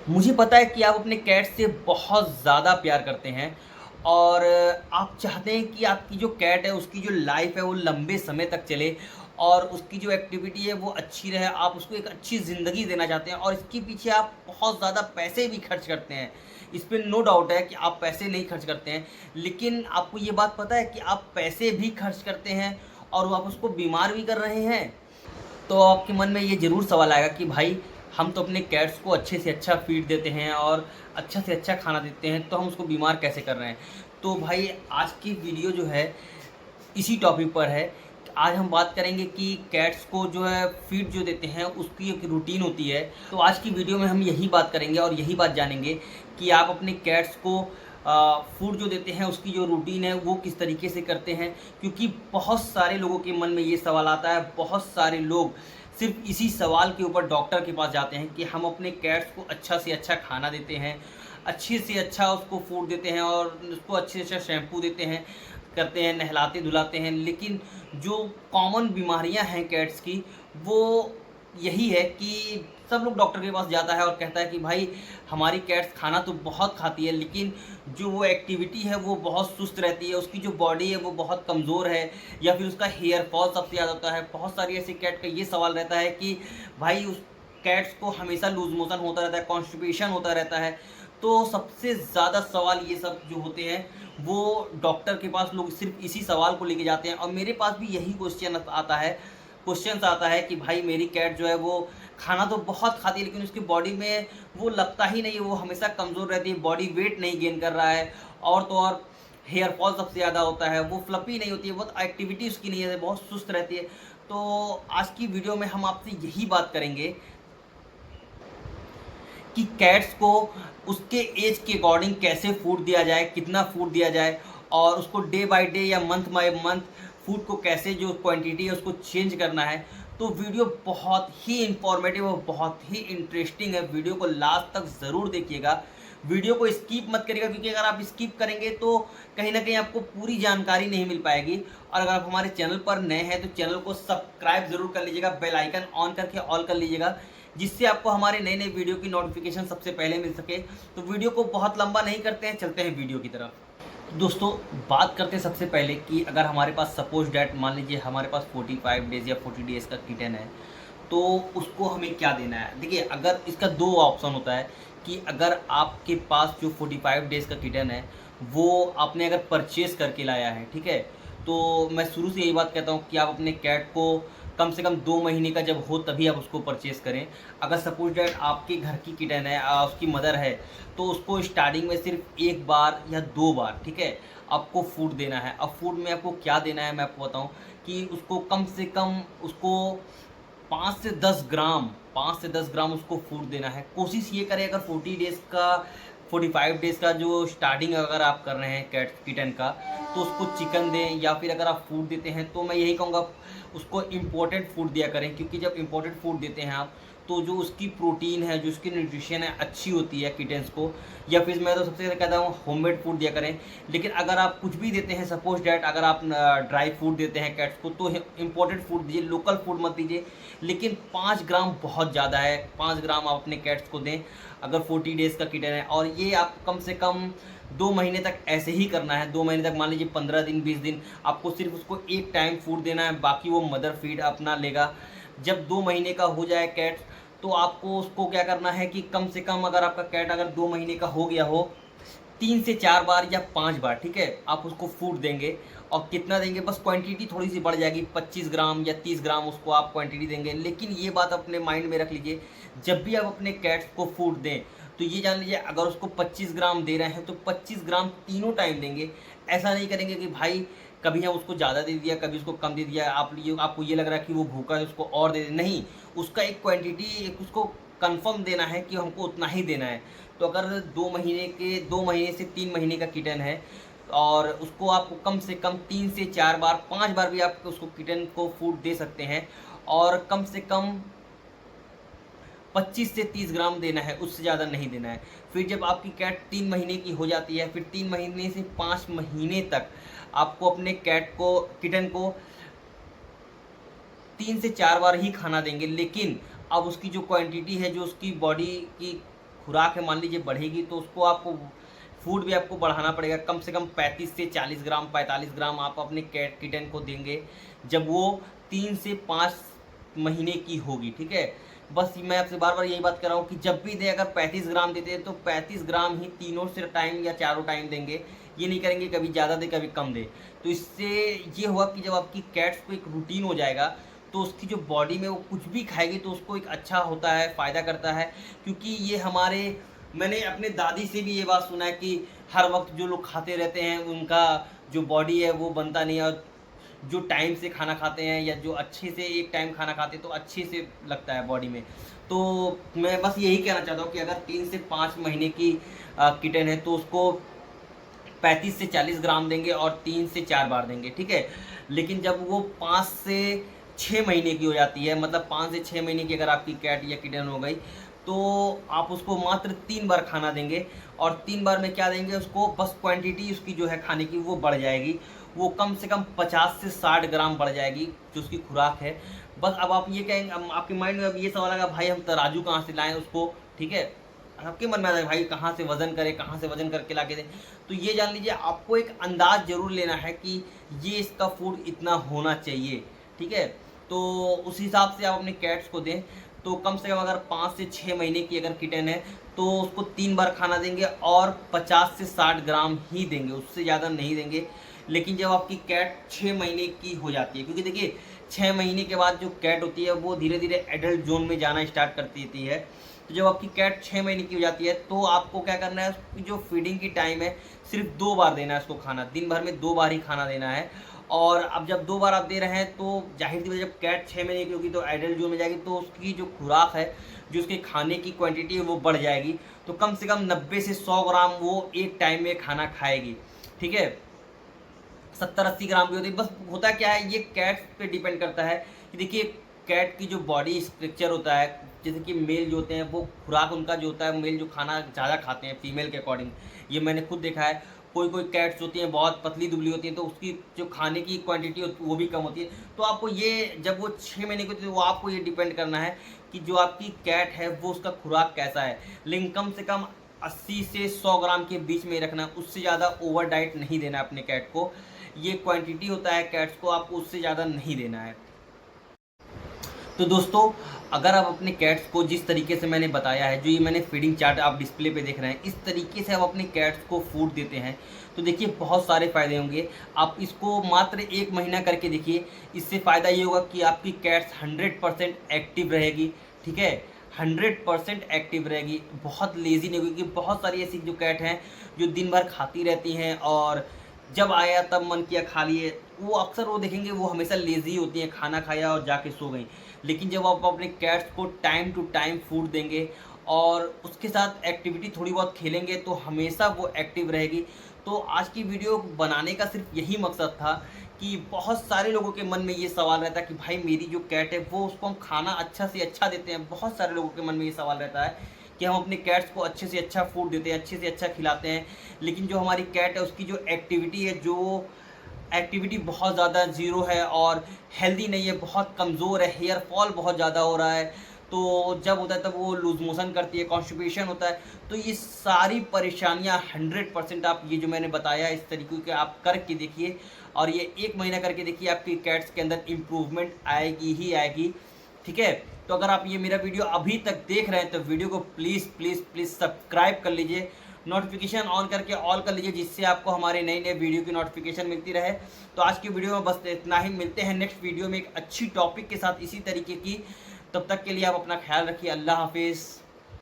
मुझे पता है कि आप अपने कैट से बहुत ज़्यादा प्यार करते हैं और आप चाहते हैं कि आपकी जो कैट है उसकी जो लाइफ है वो लंबे समय तक चले और उसकी जो एक्टिविटी है वो अच्छी रहे। आप उसको एक अच्छी ज़िंदगी देना चाहते हैं और इसके पीछे आप बहुत ज़्यादा पैसे भी खर्च करते हैं। इस पे नो डाउट है कि आप पैसे नहीं खर्च करते हैं, लेकिन आपको ये बात पता है कि आप पैसे भी खर्च करते हैं और आप उसको बीमार भी कर रहे हैं। तो आपके मन में ये ज़रूर सवाल आएगा कि भाई हम तो अपने कैट्स को अच्छे से अच्छा फ़ीड देते हैं और अच्छा से अच्छा खाना देते हैं, तो हम उसको बीमार कैसे कर रहे हैं? तो भाई आज की वीडियो जो है इसी टॉपिक पर है। आज हम बात करेंगे कि कैट्स को जो है फ़ीड जो देते हैं उसकी एक रूटीन होती है। तो आज की वीडियो में हम यही बात करेंगे और यही बात जानेंगे कि आप अपने कैट्स को फूड जो देते हैं उसकी जो रूटीन है वो किस तरीके से करते हैं। क्योंकि बहुत सारे लोगों के मन में ये सवाल आता है, बहुत सारे लोग सिर्फ इसी सवाल के ऊपर डॉक्टर के पास जाते हैं कि हम अपने कैट्स को अच्छा से अच्छा खाना देते हैं, अच्छे से अच्छा उसको फूड देते हैं और उसको अच्छे से अच्छा शैम्पू देते हैं, करते हैं, नहलाते धुलाते हैं। लेकिन जो कॉमन बीमारियां हैं कैट्स की, वो यही है कि सब लोग डॉक्टर के पास जाता है और कहता है कि भाई हमारी कैट्स खाना तो बहुत खाती है, लेकिन जो वो एक्टिविटी है वो बहुत सुस्त रहती है, उसकी जो बॉडी है वो बहुत कमज़ोर है, या फिर उसका हेयर फॉल सबसे ज़्यादा होता है। बहुत सारी ऐसी कैट का ये सवाल रहता है कि भाई उस कैट्स को हमेशा लूज मोशन होता रहता है, कॉन्स्टिपेशन होता रहता है। तो सबसे ज़्यादा सवाल ये सब जो होते हैं वो डॉक्टर के पास लोग सिर्फ इसी सवाल को लेके जाते हैं और मेरे पास भी यही क्वेश्चन आता है कि भाई मेरी कैट जो है वो खाना तो बहुत खाती है, लेकिन उसकी बॉडी में वो लगता ही नहीं है, वो हमेशा कमज़ोर रहती है, बॉडी वेट नहीं गेन कर रहा है। और तो और हेयर फॉल सबसे ज़्यादा होता है, वो फ्लफी नहीं होती है, बहुत एक्टिविटी उसकी नहीं है, बहुत सुस्त रहती है। तो आज की वीडियो में हम आपसे यही बात करेंगे कि कैट्स को उसके एज के अकॉर्डिंग कैसे फूड दिया जाए, कितना फूड दिया जाए और उसको डे बाय डे या मंथ बाय मंथ फूड को कैसे जो क्वांटिटी है उसको चेंज करना है। तो वीडियो बहुत ही इंफॉर्मेटिव और बहुत ही इंटरेस्टिंग है। वीडियो को लास्ट तक ज़रूर देखिएगा, वीडियो को स्किप मत करिएगा, क्योंकि अगर आप स्किप करेंगे तो कहीं ना कहीं आपको पूरी जानकारी नहीं मिल पाएगी। और अगर आप हमारे चैनल पर नए हैं तो चैनल को सब्सक्राइब ज़रूर कर लीजिएगा, बेल आइकन ऑन करके ऑल कर लीजिएगा, जिससे आपको हमारे नए नए वीडियो की नोटिफिकेशन सबसे पहले मिल सके। तो वीडियो को बहुत लंबा नहीं करते हैं, चलते हैं वीडियो की तरफ। तो दोस्तों बात करते हैं सबसे पहले कि अगर हमारे पास सपोज डैट मान लीजिए हमारे पास 45 डेज़ या 40 डेज़ का किटन है, तो उसको हमें क्या देना है। देखिए, अगर इसका दो ऑप्शन होता है कि अगर आपके पास जो 45 डेज़ का किटन है वो आपने अगर परचेज़ करके लाया है, ठीक है, तो मैं शुरू से यही बात कहता हूँ कि आप अपने कैट को कम से कम 2 महीने का जब हो तभी आप उसको परचेज़ करें। अगर सपोज डैट आपके घर की किटन है, उसकी मदर है, तो उसको स्टार्टिंग में सिर्फ 1 बार या 2 बार, ठीक है, आपको फूड देना है। अब फूड में आपको क्या देना है मैं आपको बताऊँ कि उसको कम से कम उसको 5 से 10 ग्राम 5 से 10 ग्राम उसको फूड देना है। कोशिश ये करें, अगर 45 डेज़ का जो स्टार्टिंग अगर आप कर रहे हैं कैट किटन का, तो उसको चिकन दें, या फिर अगर आप फूड देते हैं तो मैं यही कहूँगा उसको इम्पोर्टेड फूड दिया करें। क्योंकि जब इम्पोर्टेड फूड देते हैं आप, तो जो उसकी प्रोटीन है, जो उसकी न्यूट्रिशन है अच्छी होती है किटेंस को। या फिर मैं तो सबसे ज़्यादा कहता हूँ होममेड फूड दिया करें। लेकिन अगर आप कुछ भी देते हैं, सपोज डैट अगर आप ड्राई फूड देते हैं कैट्स को, तो इम्पोर्टेड फूड दीजिए, लोकल फूड मत दीजिए। लेकिन 5 ग्राम बहुत ज़्यादा है, 5 ग्राम आप अपने कैट्स को दें अगर 40 डेज़ का किटन है। और ये आप कम से कम 2 महीने तक ऐसे ही करना है। 2 महीने तक, मान लीजिए 15 दिन 20 दिन आपको सिर्फ उसको एक टाइम फूड देना है, बाकी वो मदर फीड अपना लेगा। जब 2 महीने का हो जाए कैट, तो आपको उसको क्या करना है कि कम से कम अगर आपका कैट अगर 2 महीने का हो गया हो, 3 से 4 बार या 5 बार, ठीक है, आप उसको फूड देंगे। और कितना देंगे, बस क्वांटिटी थोड़ी सी बढ़ जाएगी, 25 ग्राम या 30 ग्राम उसको आप क्वांटिटी देंगे। लेकिन ये बात अपने माइंड में रख लीजिए, जब भी आप अपने कैट्स को फूड दें तो ये जान लीजिए अगर उसको 25 ग्राम दे रहे हैं तो 25 ग्राम तीनों टाइम देंगे। ऐसा नहीं करेंगे कि भाई कभी हम उसको ज़्यादा दे दिया, कभी उसको कम दे दिया, आपको ये लग रहा है कि वो भूखा है उसको और दे दे, नहीं। उसका एक क्वांटिटी, एक उसको कंफर्म देना है कि हमको उतना ही देना है। तो अगर 2 महीने से 3 महीने का किटन है और उसको आपको कम से कम 3 से 4 बार 5 बार भी आप उसको किटन को फूड दे सकते हैं। और कम से कम 25 से 30 ग्राम देना है, उससे ज़्यादा नहीं देना है। फिर जब आपकी कैट 3 महीने की हो जाती है, फिर 3 महीने से 5 महीने तक आपको अपने किटन को 3 से 4 बार ही खाना देंगे। लेकिन अब उसकी जो क्वांटिटी है, जो उसकी बॉडी की खुराक है मान लीजिए बढ़ेगी, तो उसको आपको फूड भी आपको बढ़ाना पड़ेगा। कम से कम 35 से 40 ग्राम 45 ग्राम आप अपने कैट किटन को देंगे जब वो 3 से 5 महीने की होगी, ठीक है। बस मैं आपसे बार बार यही बात कर रहा हूँ कि जब भी दें, अगर 35 ग्राम देते हैं तो 35 ग्राम ही तीनों से टाइम या चारों टाइम देंगे। ये नहीं करेंगे कभी ज़्यादा दे कभी कम दे। तो इससे ये हुआ कि जब आपकी कैट्स को एक रूटीन हो जाएगा तो उसकी जो बॉडी में वो कुछ भी खाएगी तो उसको एक अच्छा होता है, फ़ायदा करता है। क्योंकि ये हमारे, मैंने अपने दादी से भी ये बात सुना है कि हर वक्त जो लोग खाते रहते हैं उनका जो बॉडी है वो बनता नहीं है, और जो टाइम से खाना खाते हैं या जो अच्छे से एक टाइम खाना खाते हैं तो अच्छे से लगता है बॉडी में। तो मैं बस यही कहना चाहता हूँ कि अगर 3 से 5 महीने की किटन है तो उसको 35 से 40 ग्राम देंगे और 3 से 4 बार देंगे, ठीक है। लेकिन जब वो 5 से 6 महीने की हो जाती है, मतलब 5 से 6 महीने की अगर आपकी कैट या किटन हो गई, तो आप उसको मात्र 3 बार खाना देंगे। और 3 बार में क्या देंगे उसको, बस क्वांटिटी उसकी जो है खाने की वो बढ़ जाएगी। वो कम से कम 50 से 60 ग्राम बढ़ जाएगी जो उसकी खुराक है। बस अब आप ये कहेंगे, अब आपके माइंड में अब ये सवाल आएगा भाई हम तराजू कहाँ से लाएँ उसको, ठीक है। आपके मन में आता है भाई कहाँ से वज़न करें, कहाँ से वज़न करके ला के दें। तो ये जान लीजिए आपको एक अंदाज़ ज़रूर लेना है कि ये इसका फूड इतना होना चाहिए, ठीक है। तो उस हिसाब से आप अपने कैट्स को दें। तो कम से कम अगर 5 से 6 महीने की अगर किटन है तो उसको 3 बार खाना देंगे और 50 से 60 ग्राम ही देंगे, उससे ज़्यादा नहीं देंगे। लेकिन जब आपकी कैट 6 महीने की हो जाती है, क्योंकि देखिए 6 महीने के बाद जो कैट होती है वो धीरे धीरे एडल्ट जोन में जाना स्टार्ट करती है। तो जब आपकी कैट 6 महीने की हो जाती है तो आपको क्या करना है, उसकी जो फीडिंग की टाइम है सिर्फ 2 बार देना है उसको खाना, दिन भर में 2 बार ही खाना देना है। और अब जब 2 बार आप दे रहे हैं तो जाहिर सी बात है जब कैट 6 महीने की होगी तो एडल्ट जोन में जाएगी, तो उसकी जो खुराक है, जो उसके खाने की क्वांटिटी है वो बढ़ जाएगी। तो कम से कम 90 से 100 ग्राम वो एक टाइम में खाना खाएगी, ठीक है। 70-80 ग्राम भी होती है। बस होता क्या है, ये कैट पे डिपेंड करता है कि देखिए कैट की जो बॉडी स्ट्रक्चर होता है, जैसे कि मेल जो होते हैं वो खुराक उनका जो होता है, मेल जो खाना ज़्यादा खाते हैं फीमेल के अकॉर्डिंग, ये मैंने खुद देखा है। कोई कोई कैट्स होती हैं बहुत पतली दुबली होती हैं तो उसकी जो खाने की क्वांटिटी होती है वो भी कम होती है। तो आपको ये जब वो 6 महीने की होती है तो वो आपको ये डिपेंड करना है कि जो आपकी कैट है वो उसका खुराक कैसा है। लेकिन कम से कम 80 से 100 ग्राम के बीच में रखना, उससे ज़्यादा ओवर डाइट नहीं देना अपने कैट को। ये क्वांटिटी होता है कैट्स को, आपको उससे ज़्यादा नहीं देना है। तो दोस्तों अगर आप अपने कैट्स को जिस तरीके से मैंने बताया है, जो ये मैंने फीडिंग चार्ट आप डिस्प्ले पे देख रहे हैं, इस तरीके से आप अपने कैट्स को फूड देते हैं तो देखिए बहुत सारे फ़ायदे होंगे। आप इसको मात्र 1 महीना करके देखिए, इससे फ़ायदा ये होगा कि आपकी कैट्स 100% एक्टिव रहेगी, ठीक है। 100% एक्टिव रहेगी, बहुत लेज़ी नहीं होगी। बहुत सारी ऐसी जो कैट हैं जो दिन भर खाती रहती हैं और जब आया तब मन किया खा लिए, वो अक्सर वो देखेंगे वो हमेशा लेज़ी होती हैं, खाना खाया और जाके सो गई। लेकिन जब आप अपने कैट्स को टाइम टू टाइम फूड देंगे और उसके साथ एक्टिविटी थोड़ी बहुत खेलेंगे तो हमेशा वो एक्टिव रहेगी। तो आज की वीडियो बनाने का सिर्फ यही मकसद था कि बहुत सारे लोगों के मन में ये सवाल रहता है कि भाई मेरी जो कैट है वो उसको हम खाना अच्छा से अच्छा देते हैं। बहुत सारे लोगों के मन में ये सवाल रहता है कि हम अपने कैट्स को अच्छे से अच्छा फूड देते हैं, अच्छे से अच्छा खिलाते हैं, लेकिन जो हमारी कैट है उसकी जो एक्टिविटी है, जो एक्टिविटी बहुत ज़्यादा ज़ीरो है और हेल्दी नहीं है, बहुत कमज़ोर है, हेयर फॉल बहुत ज़्यादा हो रहा है। तो जब होता है तब वो लूज़ मोशन करती है, कॉन्स्टिपेशन होता है। तो ये सारी परेशानियाँ 100% आप ये जो मैंने बताया इस तरीके के आप करके देखिए और ये 1 महीना करके देखिए, आपकी कैट्स के अंदर इम्प्रूवमेंट आएगी ही आएगी, ठीक है। तो अगर आप ये मेरा वीडियो अभी तक देख रहे हैं तो वीडियो को प्लीज़ प्लीज़ प्लीज़ सब्सक्राइब कर लीजिए, नोटिफिकेशन ऑन करके ऑल कर लीजिए, जिससे आपको हमारे नई नई वीडियो की नोटिफिकेशन मिलती रहे। तो आज की वीडियो में बस इतना ही, मिलते हैं नेक्स्ट वीडियो में एक अच्छी टॉपिक के साथ इसी तरीके की। तब तक के लिए आप अपना ख्याल रखिए। अल्लाह हाफिज़।